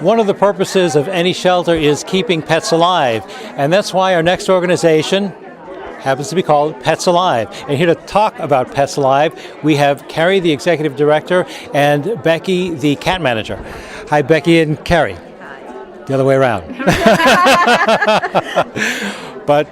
one of the purposes of any shelter is keeping pets alive, and that's why our next organization happens to be called Pets Alive. And here to talk about Pets Alive, we have Geri, the executive director, and Becky, the cat manager. Hi, Becky and Geri. The other way around. But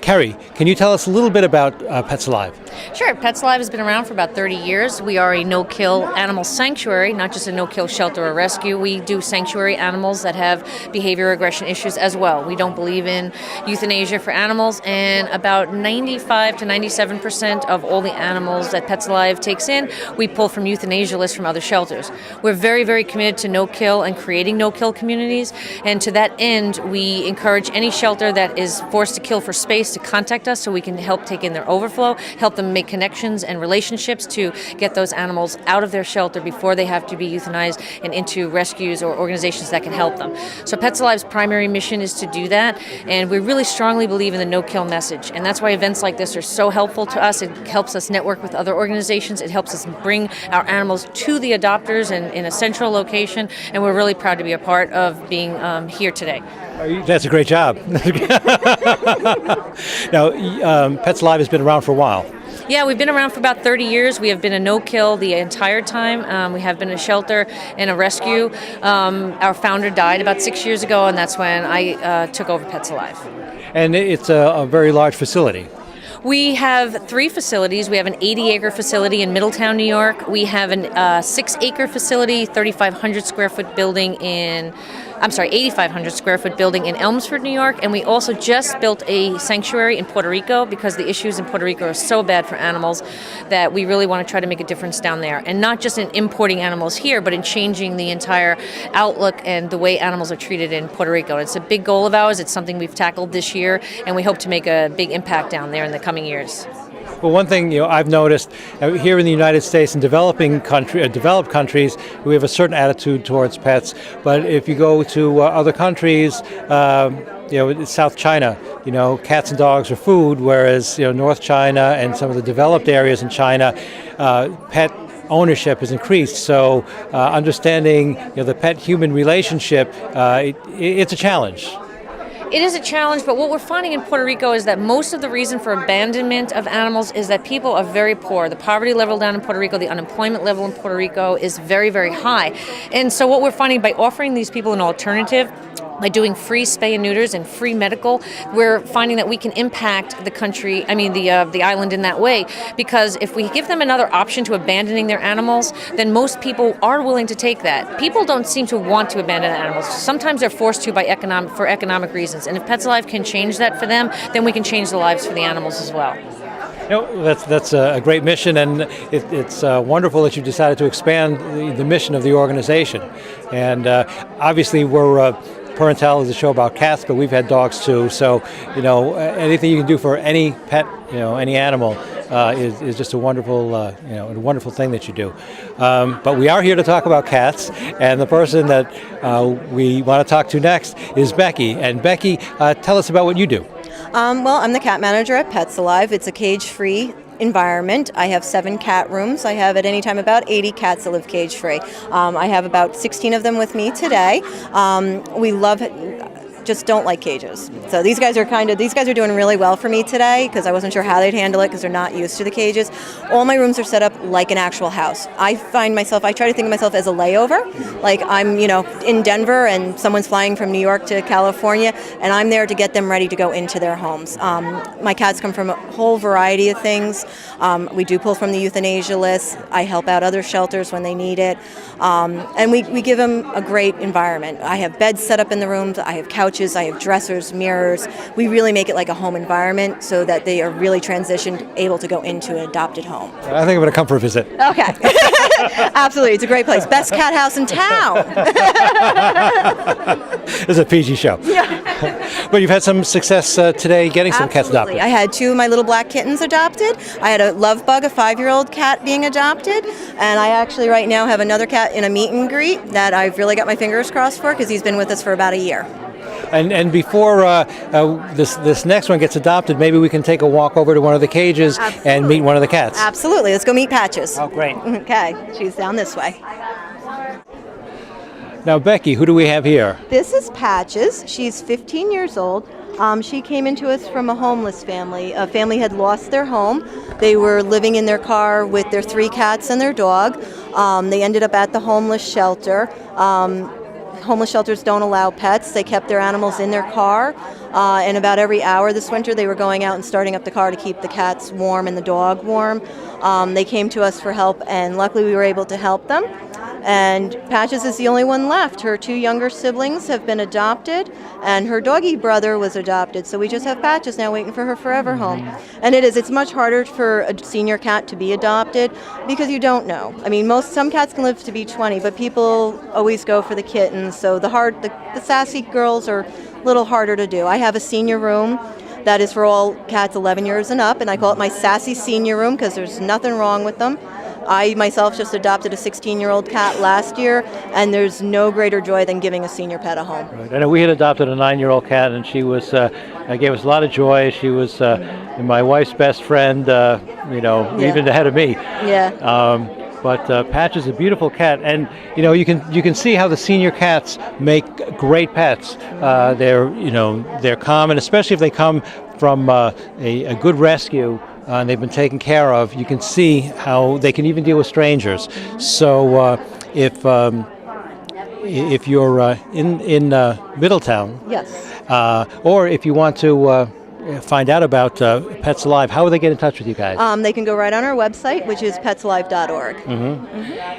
Geri, can you tell us a little bit about Pets Alive? Sure. Pets Alive has been around for about 30 years. We are a no-kill animal sanctuary, not just a no-kill shelter or rescue. We do sanctuary animals that have behavior aggression issues as well. We don't believe in euthanasia for animals, and about 95 to 97% of all the animals that Pets Alive takes in, we pull from euthanasia lists from other shelters. We're very, very committed to no-kill and creating no-kill communities, and to that end, we encourage any shelter that is forced to kill for space to contact us so we can help take in their overflow, help them make connections and relationships to get those animals out of their shelter before they have to be euthanized and into rescues or organizations that can help them. So Pets Alive's primary mission is to do that, and we really strongly believe in the no-kill message, and that's why events like this are so helpful to us. It helps us network with other organizations. It helps us bring our animals to the adopters in a central location, and we're really proud to be a part of being here today. That's a great job. Now, Pets Alive has been around for a while. Yeah, we've been around for about 30 years. We have been a no-kill the entire time. We have been a shelter and a rescue. Our founder died about 6 years ago, and that's when I took over Pets Alive. And it's a very large facility. We have 3 facilities. We have an 80-acre facility in Middletown, New York. We have a 6-acre facility, 3,500 square foot building 8,500 square foot building in Elmsford, New York. And we also just built a sanctuary in Puerto Rico because the issues in Puerto Rico are so bad for animals that we really want to try to make a difference down there. And not just in importing animals here, but in changing the entire outlook and the way animals are treated in Puerto Rico. It's a big goal of ours. It's something we've tackled this year, and we hope to make a big impact down there in the coming years. Well, one thing I've noticed here in the United States and developed countries, we have a certain attitude towards pets. But if you go to other countries, South China, cats and dogs are food, whereas North China and some of the developed areas in China, pet ownership has increased. So understanding the pet-human relationship, it's a challenge. It is a challenge, but what we're finding in Puerto Rico is that most of the reason for abandonment of animals is that people are very poor. The poverty level down in Puerto Rico, the unemployment level in Puerto Rico is very, very high. And so what we're finding by offering these people an alternative, by doing free spay and neuters and free medical, we're finding that we can impact the island in that way. Because if we give them another option to abandoning their animals, then most people are willing to take that. People don't seem to want to abandon animals. Sometimes they're forced to for economic reasons. And if Pets Alive can change that for them, then we can change the lives for the animals as well. That's a great mission, and it's wonderful that you decided to expand the mission of the organization. And obviously we're Purr and Tell is a show about cats, but we've had dogs too. So, anything you can do for any pet, any animal, is just a wonderful thing that you do. But we are here to talk about cats, and the person that we want to talk to next is Becky. And Becky, tell us about what you do. Well, I'm the cat manager at Pets Alive. It's a cage-free environment. I have 7 cat rooms. I have at any time about 80 cats that live cage-free. I have about 16 of them with me today. We just don't like cages. So these guys are doing really well for me today because I wasn't sure how they'd handle it because they're not used to the cages. All my rooms are set up like an actual house. I try to think of myself as a layover. Like I'm, in Denver and someone's flying from New York to California and I'm there to get them ready to go into their homes. My cats come from a whole variety of things. We do pull from the euthanasia list. I help out other shelters when they need it. And we give them a great environment. I have beds set up in the rooms. I have couches. I have dressers, mirrors. We really make it like a home environment so that they are really transitioned, able to go into an adopted home. I think I'm going to come for a visit. Okay. Absolutely. It's a great place. Best cat house in town. It's a PG show. Yeah. But you've had some success today getting some cats adopted. I had 2 of my little black kittens adopted. I had a love bug, a 5-year-old cat being adopted. And I actually right now have another cat in a meet and greet that I've really got my fingers crossed for because he's been with us for about a year. And before this next one gets adopted, maybe we can take a walk over to one of the cages and meet one of the cats. Absolutely. Let's go meet Patches. Oh, great. Okay. She's down this way. Now, Becky, who do we have here? This is Patches. She's 15 years old. She came into us from a homeless family. A family had lost their home. They were living in their car with their 3 cats and their dog. They ended up at the homeless shelter. Homeless shelters don't allow pets. They kept their animals in their car. And about every hour this winter, they were going out and starting up the car to keep the cats warm and the dog warm. They came to us for help, and luckily we were able to help them. And Patches is the only one left. Her 2 younger siblings have been adopted, and her doggy brother was adopted. So we just have Patches now waiting for her forever home. And it's much harder for a senior cat to be adopted because you don't know. I mean, some cats can live to be 20, but people always go for the kittens. So the sassy girls are a little harder to do. I have a senior room that is for all cats 11 years and up, and I call it my sassy senior room because there's nothing wrong with them. I myself just adopted a 16-year-old cat last year, and there's no greater joy than giving a senior pet a home. Right. I know we had adopted a 9-year-old cat, and she was gave us a lot of joy. She was my wife's best friend, even ahead of me. Yeah. But Patch is a beautiful cat, and you can see how the senior cats make great pets. They're calm, and especially if they come from a good rescue. And they've been taken care of. You can see how they can even deal with strangers. So if you're in Middletown, Yes. Or if you want to find out about Pets Alive, how will they get in touch with you guys? They can go right on our website, which is petsalive.org.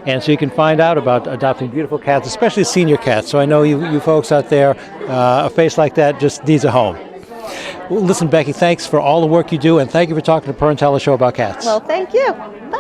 And so you can find out about adopting beautiful cats, especially senior cats. So I know you folks out there, a face like that just needs a home. Well, listen, Becky, thanks for all the work you do, and thank you for talking to Purr and Tell a show about cats. Well, thank you. Bye.